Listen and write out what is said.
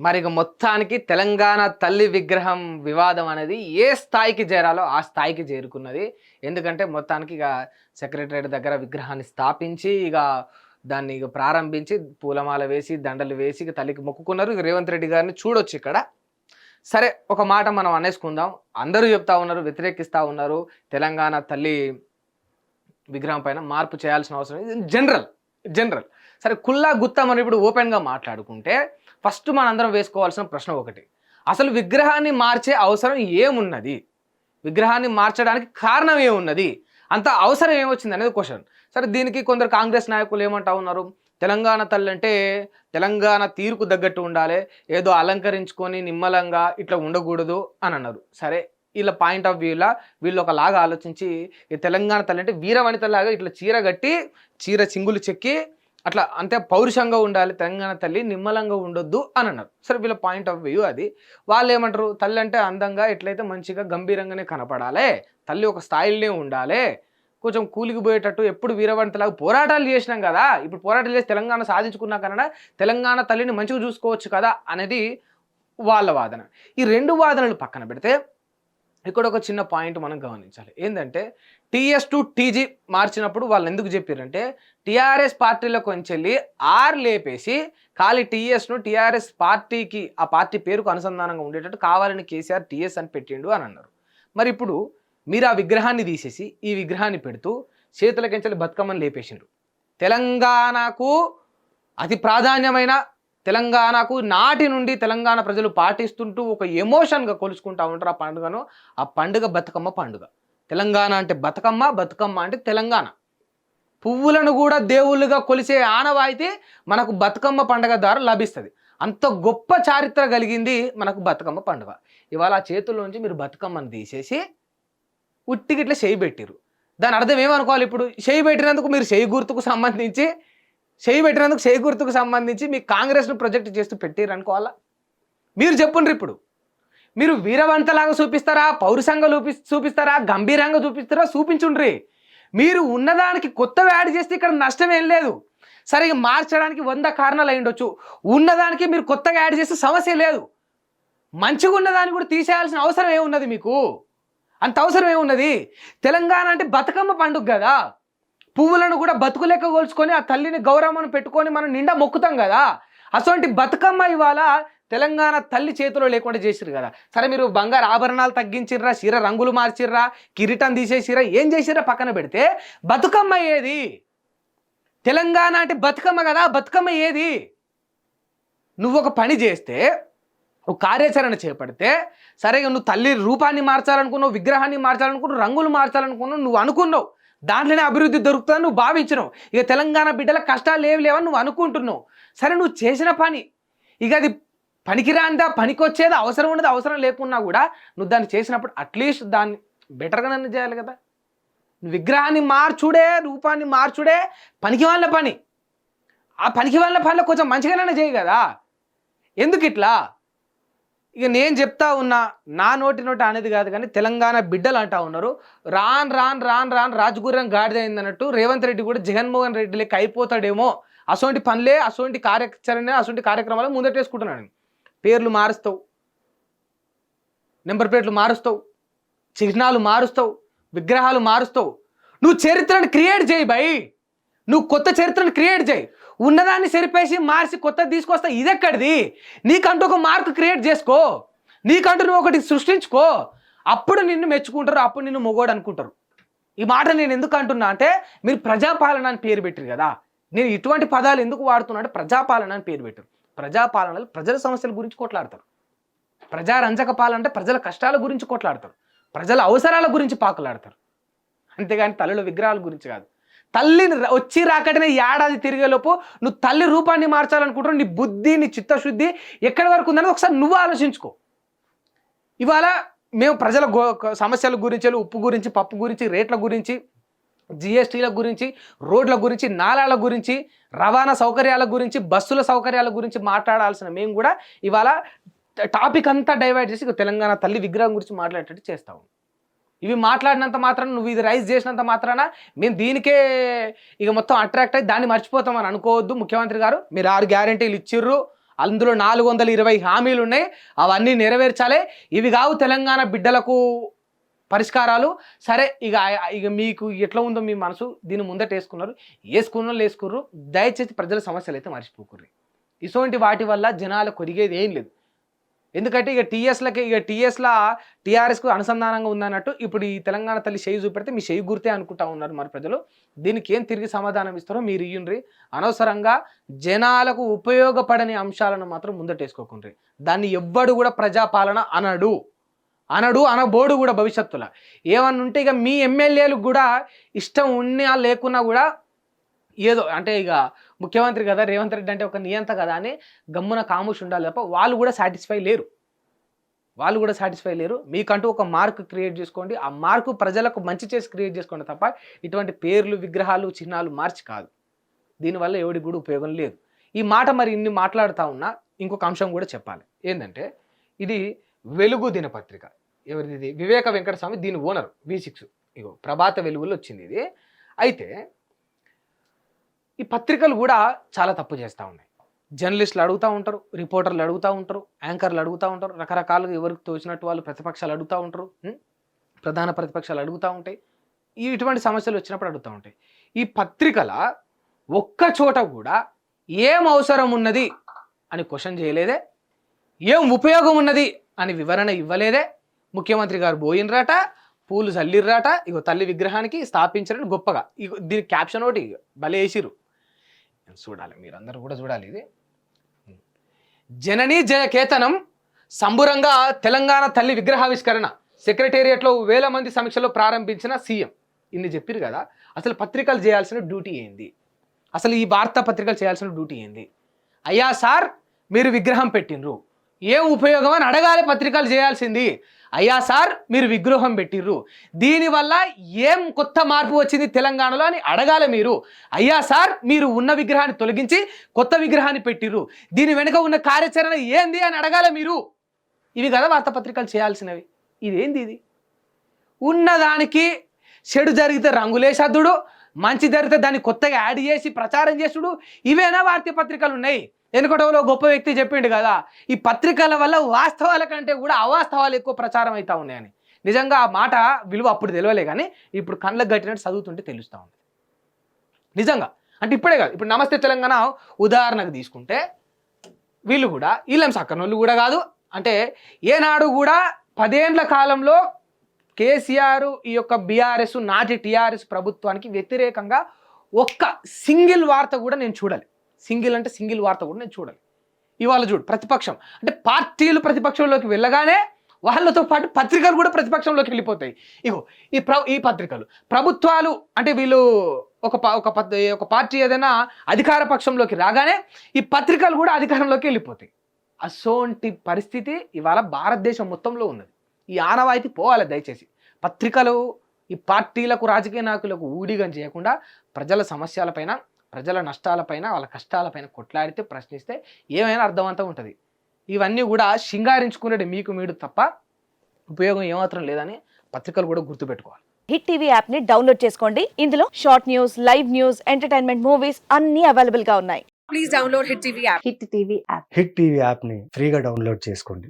మరి ఇక మొత్తానికి తెలంగాణ తల్లి విగ్రహం వివాదం అనేది ఏ స్థాయికి చేరాలో ఆ స్థాయికి చేరుకున్నది. ఎందుకంటే మొత్తానికి ఇక సెక్రటరేట్ దగ్గర విగ్రహాన్ని స్థాపించి ఇక దాన్ని ఇక ప్రారంభించి పూలమాల వేసి దండలు వేసి ఇక తల్లికి మొక్కుకున్నారు. ఇక రేవంత్ రెడ్డి గారిని చూడొచ్చు ఇక్కడ. సరే, ఒక మాట మనం అనేసుకుందాం. అందరూ చెప్తా ఉన్నారు, వ్యతిరేకిస్తూ ఉన్నారు తెలంగాణ తల్లి విగ్రహం పైన మార్పు చేయాల్సిన అవసరం జనరల్ జనరల్ సరే, కుల్లా గుత్తా మనం ఇప్పుడు ఓపెన్గా మాట్లాడుకుంటే ఫస్ట్ మనందరం వేసుకోవాల్సిన ప్రశ్న ఒకటి, అసలు విగ్రహాన్ని మార్చే అవసరం ఏమున్నది? విగ్రహాన్ని మార్చడానికి కారణం ఏమున్నది? అంత అవసరం ఏమొచ్చింది అనేది క్వశ్చన్. సరే, దీనికి కొందరు కాంగ్రెస్ నాయకులు ఏమంటా ఉన్నారు, తెలంగాణ తల్లి అంటే తెలంగాణ తీరుకు తగ్గట్టు ఉండాలి, ఏదో అలంకరించుకొని నిమ్మలంగా ఇట్లా ఉండకూడదు అని అన్నారు. సరే, వీళ్ళ పాయింట్ ఆఫ్ వ్యూలా వీళ్ళు ఒకలాగా ఆలోచించి ఈ తెలంగాణ తల్లి అంటే వీరవనితలాగా ఇట్లా చీర కట్టి చీర చింగులు చెక్కి అట్లా అంతే పౌరుషంగా ఉండాలి, తెలంగాణ తల్లి నిమ్మలంగా ఉండొద్దు అని అన్నారు. సరే, వీళ్ళ పాయింట్ ఆఫ్ వ్యూ అది. వాళ్ళు ఏమంటారు, తల్లి అంటే అందంగా ఎట్లయితే మంచిగా గంభీరంగానే కనపడాలి, తల్లి ఒక స్థాయిలోనే ఉండాలి, కొంచెం కూలికి పోయేటట్టు ఎప్పుడు వీరవంతలాగా పోరాటాలు చేసినాం కదా, ఇప్పుడు పోరాటాలు చేసి తెలంగాణ సాధించుకున్నా కన్నా తెలంగాణ తల్లిని మంచిగా చూసుకోవచ్చు కదా అనేది వాళ్ళ వాదన. ఈ రెండు వాదనలు పక్కన పెడితే ఇక్కడ ఒక చిన్న పాయింట్ మనం గమనించాలి. ఏంటంటే టీఎస్ టు టీజీ మార్చినప్పుడు వాళ్ళు ఎందుకు చెప్పారంటే టీఆర్ఎస్ పార్టీలోకి వచ్చి ఆర్ లేపేసి ఖాళీ టీఎస్ను టీఆర్ఎస్ పార్టీకి ఆ పార్టీ పేరుకు అనుసంధానంగా ఉండేటట్టు కావాలని కేసీఆర్ టీఎస్ అని పెట్టిండు అని అన్నారు. మరి ఇప్పుడు మీరు ఆ విగ్రహాన్ని తీసేసి ఈ విగ్రహాన్ని పెడుతూ చేతులకెంచలి బతుకమ్మని లేపేసిండ్రు. తెలంగాణకు అతి ప్రాధాన్యమైన తెలంగాణకు నాటి నుండి తెలంగాణ ప్రజలు పాటిస్తుంటూ ఒక ఎమోషన్గా కొలుచుకుంటూ ఉంటారు ఆ పండుగను. ఆ పండుగ బతుకమ్మ పండుగ. తెలంగాణ అంటే బతుకమ్మ, బతుకమ్మ అంటే తెలంగాణ. పువ్వులను కూడా దేవుళ్ళుగా కొలిసే ఆనవాయితీ మనకు బతుకమ్మ పండుగ ద్వారా లభిస్తుంది. అంత గొప్ప చారిత్ర కలిగింది మనకు బతుకమ్మ పండుగ. ఇవాళ ఆ చేతుల్లోంచి మీరు బతుకమ్మను తీసేసి ఉట్టికి ఇట్లా చేయి పెట్టిరు. దాని అర్థం ఏమనుకోవాలి? ఇప్పుడు చేయి పెట్టినందుకు మీరు చేయి గుర్తుకు సంబంధించి మీ కాంగ్రెస్ను ప్రొజెక్ట్ చేస్తూ పెట్టిరు అనుకోవాలా? మీరు చెప్పుండ్రు. ఇప్పుడు మీరు వీరవంతలాగా చూపిస్తారా, పౌరుషంగా చూపిస్తారా, గంభీరంగా చూపిస్తారా? చూపించుండ్రి. మీరు ఉన్నదానికి కొత్తవి యాడ్ చేస్తే ఇక్కడ నష్టం ఏం లేదు. సరే, మార్చడానికి 100 కారణాలు అయి ఉండొచ్చు. ఉన్నదానికి మీరు కొత్తగా యాడ్ చేస్తే సమస్య లేదు. మంచిగా ఉన్నదాన్ని కూడా తీసేయాల్సిన అవసరం ఏమున్నది? మీకు అంత అవసరం ఏమున్నది? తెలంగాణ అంటే బతుకమ్మ పండుగ కదా. పువ్వులను కూడా బతుకు లెక్క కోల్చుకొని ఆ తల్లిని గౌరవం పెట్టుకొని మనం నిండా మొక్కుతాం కదా. అటువంటి బతుకమ్మ ఇవాళ తెలంగాణ తల్లి చేతిలో లేకుండా చేసిర్రు కదా. సరే, మీరు బంగారు ఆభరణాలు తగ్గించిర్రా, చీర రంగులు మార్చిర్రా, కిరీటం తీసేసిర్రా, ఏం చేసిర్రా పక్కన పెడితే బతుకమ్మ ఏది? తెలంగాణ అంటే బతుకమ్మ కదా. బతుకమ్మ ఏది? నువ్వు ఒక పని చేస్తే, ఒక కార్యాచరణ చేపడితే, సరే నువ్వు తల్లి రూపాన్ని మార్చాలనుకున్నావు, విగ్రహాన్ని మార్చాలనుకున్నావు, రంగులు మార్చాలనుకున్నావు, నువ్వు అనుకున్నావు, దాంట్లోనే అభివృద్ధి దొరుకుతుందని నువ్వు భావించినావు. ఇక తెలంగాణ బిడ్డల కష్టాలు లేవని నువ్వు అనుకుంటున్నావు. సరే, నువ్వు చేసిన పని ఇక అది పనికిరాందా, పనికొచ్చేదా, అవసరం ఉండదు, అవసరం లేకున్నా కూడా నువ్వు దాన్ని చేసినప్పుడు అట్లీస్ట్ దాన్ని బెటర్గా నన్ను చేయాలి కదా. నువ్వు విగ్రహాన్ని మార్చుడే, రూపాన్ని మార్చుడే పనికి వాళ్ళ పని. ఆ పనికి వాళ్ళ పనిలో కొంచెం మంచిగానే చేయి కదా. ఎందుకు ఇట్లా? ఇక నేను చెప్తా ఉన్నా, నా నోటి అనేది కాదు కానీ తెలంగాణ బిడ్డలు అంటా ఉన్నారు, రాన్ రాజగుర్రం గాడిదైంది అన్నట్టు రేవంత్ రెడ్డి కూడా జగన్మోహన్ రెడ్డి లెక్క అయిపోతాడేమో, అటువంటి పనులే, అటువంటి కార్యాచరణ, అటువంటి కార్యక్రమాలు ముందటేసుకుంటున్నాను. పేర్లు మారుస్తావు, నెంబర్ ప్లేట్లు మారుస్తావు, చిహ్నాలు మారుస్తావు, విగ్రహాలు మారుస్తావు. నువ్వు చరిత్రను క్రియేట్ చేయి భయ్. నువ్వు కొత్త చరిత్రను క్రియేట్ చేయి. ఉన్నదాన్ని సరిపేసి మార్చి కొత్తది తీసుకొస్తా ఇదెక్కడిది? నీకంటూ ఒక మార్క్ క్రియేట్ చేసుకో, నీకంటూ నువ్వు ఒకటి సృష్టించుకో. అప్పుడు నిన్ను మెచ్చుకుంటారు, అప్పుడు నిన్ను మొగోడు అనుకుంటారు. ఈ మాట నేను ఎందుకు అంటున్నా అంటే, మీరు ప్రజాపాలన అని పేరు పెట్టారు కదా. నేను ఇటువంటి పదాలు ఎందుకు వాడుతున్నా అంటే, ప్రజాపాలన అని పేరు పెట్టారు. ప్రజాపాలనలు ప్రజల సమస్యల గురించి కొట్లాడతారు. ప్రజారంజక పాలన అంటే ప్రజల కష్టాల గురించి కొట్లాడతారు, ప్రజల అవసరాల గురించి పాకులాడతారు. అంతేగాని తల్లిలో విగ్రహాల గురించి కాదు. తల్లిని వచ్చి రాకటనే ఏడాది తిరిగేలోపు నువ్వు తల్లి రూపాన్ని మార్చాలనుకుంటున్నావు. నీ బుద్ధి, నీ చిత్తశుద్ధి ఎక్కడి వరకు ఉందని ఒకసారి నువ్వు ఆలోచించుకో. ఇవాళ మేము ప్రజల సమస్యల గురించి, ఉప్పు గురించి, పప్పు గురించి, రేట్ల గురించి, జిఎస్టీల గురించి, రోడ్ల గురించి, నాలాల గురించి, రవాణా సౌకర్యాల గురించి, బస్సుల సౌకర్యాల గురించి మాట్లాడాల్సిన మేము కూడా ఇవాళ టాపిక్ అంతా డైవర్ట్ చేసి తెలంగాణ తల్లి విగ్రహం గురించి మాట్లాడేటట్టు చేస్తాము. ఇవి మాట్లాడినంత మాత్రాన, నువ్వు ఇది రైజ్ చేసినంత మాత్రాన మేము దీనికే ఇక మొత్తం అట్రాక్ట్ అయ్యి దాన్ని మర్చిపోతామని అనుకోవద్దు. ముఖ్యమంత్రి గారు మీరు 6 గ్యారెంటీలు ఇచ్చిర్రు, అందులో 420 హామీలు ఉన్నాయి, అవన్నీ నెరవేర్చాలి. ఇవి కావు తెలంగాణ బిడ్డలకు పరిష్కారాలు. సరే ఇక ఇక మీకు ఎట్లా ఉందో మీ మనసు, దీన్ని ముందట వేసుకున్నారు. దయచేసి ప్రజల సమస్యలు అయితే మర్చిపోకుర్రి. ఇటువంటి వాటి వల్ల జనాలు కొరిగేది ఏం లేదు. ఎందుకంటే ఇక టీఎస్లా టీఆర్ఎస్కు అనుసంధానంగా ఉందన్నట్టు ఇప్పుడు ఈ తెలంగాణ తల్లి చేయి చూపెడితే మీ చేయి గుర్తే అనుకుంటా ఉన్నారు మరి ప్రజలు. దీనికి ఏం తిరిగి సమాధానం ఇస్తారో మీరు ఇయ్యండ్రి. అనవసరంగా జనాలకు ఉపయోగపడని అంశాలను మాత్రం ముందటేసుకోకుండ్రి. దాన్ని ఎవ్వడు కూడా ప్రజాపాలన అనబోడు కూడా భవిష్యత్తులో. ఏమన్నా ఉంటే ఇక మీ ఎమ్మెల్యేలకు కూడా ఇష్టం ఉన్నా లేకున్నా కూడా ఏదో అంటే ఇక ముఖ్యమంత్రి కదా రేవంత్ రెడ్డి అంటే ఒక నియంత కదా అని గమ్మున కాముష్ ఉండాలి తప్ప వాళ్ళు కూడా సాటిస్ఫై లేరు. మీకంటూ ఒక మార్క్ క్రియేట్ చేసుకోండి. ఆ మార్కు ప్రజలకు మంచి చేసి క్రియేట్ చేసుకోండి తప్ప ఇటువంటి పేర్లు, విగ్రహాలు, చిహ్నాలు మార్చి కాదు. దీనివల్ల ఎవడికి కూడా ఉపయోగం లేదు. ఈ మాట మరి ఇన్ని మాట్లాడుతూ ఉన్నా ఇంకొక అంశం కూడా చెప్పాలి. ఏంటంటే ఇది వెలుగు దినపత్రిక. ఎవరిది? వివేక వెంకటస్వామి, దీని ఓనర్ V6. ఇగో ప్రభాత వెలుగులో వచ్చింది ఇది. అయితే ఈ పత్రికలు కూడా చాలా తప్పు చేస్తూ ఉన్నాయి. జర్నలిస్టులు అడుగుతూ ఉంటారు, రిపోర్టర్లు అడుగుతూ ఉంటారు, యాంకర్లు అడుగుతూ ఉంటారు, రకరకాలుగా ఎవరికి తోచినట్టు వాళ్ళు ప్రతిపక్షాలు అడుగుతూ ఉంటారు, ప్రధాన ప్రతిపక్షాలు అడుగుతూ ఉంటాయి. ఇటువంటి సమస్యలు వచ్చినప్పుడు అడుగుతూ ఉంటాయి. ఈ పత్రికల ఒక్క చోట కూడా ఏం అవసరం ఉన్నది అని క్వశ్చన్ చేయలేదే, ఏం ఉపయోగం ఉన్నది అని వివరణ ఇవ్వలేదే. ముఖ్యమంత్రి గారు పోయినరాట, పూలు చల్లిర్రాట, ఇగో తల్లి విగ్రహానికి స్థాపించారని గొప్పగా ఇగో దీని క్యాప్షన్ ఒకటి భలే వేసిరు. చూడాలి, మీరందరూ కూడా చూడాలి. ఇది జననీ జయకేతనం సంబురంగా తెలంగాణ తల్లి విగ్రహావిష్కరణ సెక్రటేరియట్లో 1000 మంది సమీక్షలో ప్రారంభించిన సీఎం. ఇన్ని చెప్పారు కదా. అసలు పత్రికలు చేయాల్సిన డ్యూటీ ఏంది? అసలు ఈ వార్తా పత్రికలు చేయాల్సిన డ్యూటీ ఏంది? అయ్యా సార్ మీరు విగ్రహం పెట్టినరు, ఏం ఉపయోగం అని అడగాలి పత్రికలు చేయాల్సింది. అయ్యా సార్ మీరు విగ్రహం పెట్టిర్రు, దీనివల్ల ఏం కొత్త మార్పు వచ్చింది తెలంగాణలో అని అడగాలి మీరు. అయ్యా సార్ మీరు ఉన్న విగ్రహాన్ని తొలగించి కొత్త విగ్రహాన్ని పెట్టిర్రు, దీని వెనుక ఉన్న కార్యాచరణ ఏంది అని అడగాలి మీరు. ఇవి కదా వార్తాపత్రికలు చేయాల్సినవి. ఇదేంది ఇది? ఉన్నదానికి చెడు జరిగితే రంగులేసద్దుడు, మంచి జరిగితే దాన్ని కొత్తగా యాడ్ చేసి ప్రచారం చేసుడు, ఇవేనా వార్తాపత్రికలు ఉన్నాయి? ఎన్నికటంలో గొప్ప వ్యక్తి చెప్పిండు కదా, ఈ పత్రికల వల్ల వాస్తవాల కంటే కూడా అవాస్తవాలు ఎక్కువ ప్రచారం అవుతా ఉన్నాయని. నిజంగా ఆ మాట విలువ అప్పుడు తెలియలే, కానీ ఇప్పుడు కళ్ళకు గట్టినట్టు చదువుతుంటే తెలుస్తూ ఉంది నిజంగా. అంటే ఇప్పుడే కాదు, ఇప్పుడు నమస్తే తెలంగాణ ఉదాహరణకు తీసుకుంటే వీళ్ళు కూడా వీళ్ళం సక్కనోళ్ళు కూడా కాదు. అంటే ఏనాడు కూడా 10 ఏండ్ల కాలంలో కేసీఆర్ ఈ యొక్క బీఆర్ఎస్ నాటి టీఆర్ఎస్ ప్రభుత్వానికి వ్యతిరేకంగా ఒక్క సింగిల్ వార్త కూడా నేను చూడాలి. సింగిల్ వార్త కూడా నేను చూడాలి. ఇవాళ చూడు, ప్రతిపక్షం అంటే పార్టీలు ప్రతిపక్షంలోకి వెళ్ళగానే వాళ్ళతో పాటు పత్రికలు కూడా ప్రతిపక్షంలోకి వెళ్ళిపోతాయి. ఇగో ఈ పత్రికలు ప్రభుత్వాలు అంటే వీళ్ళు ఒక పార్టీ ఏదైనా అధికార పక్షంలోకి రాగానే ఈ పత్రికలు కూడా అధికారంలోకి వెళ్ళిపోతాయి. అసోంటి పరిస్థితి ఇవాళ భారతదేశం మొత్తంలో ఉన్నది. ఈ ఆనవాయితీ పోవాలి. దయచేసి పత్రికలు ఈ పార్టీలకు, రాజకీయ నాయకులకు ఊడిగం చేయకుండా ప్రజల సమస్యలపైన, ప్రజల నష్టాలపైన, వాళ్ళ కష్టాలపైన కొట్లాడితే, ప్రశ్నిస్తే ఏమైనా అర్థవంతం ఉంటుంది. ఇవన్నీ కూడా శృంగారించుకునేది మీకు మీరు తప్ప ఉపయోగం ఏమాత్రం లేదని పత్రికలు కూడా గుర్తుపెట్టుకోవాలి. హిట్ టీవీ యాప్ ని డౌన్లోడ్ చేసుకోండి. ఇందులో short news, live news, entertainment movies అన్ని అవైలబుల్ గా ఉన్నాయి. Please download Hit TV app. Hit TV app hit TV యాప్ని ఫ్రీగా డౌన్లోడ్ చేసుకోండి.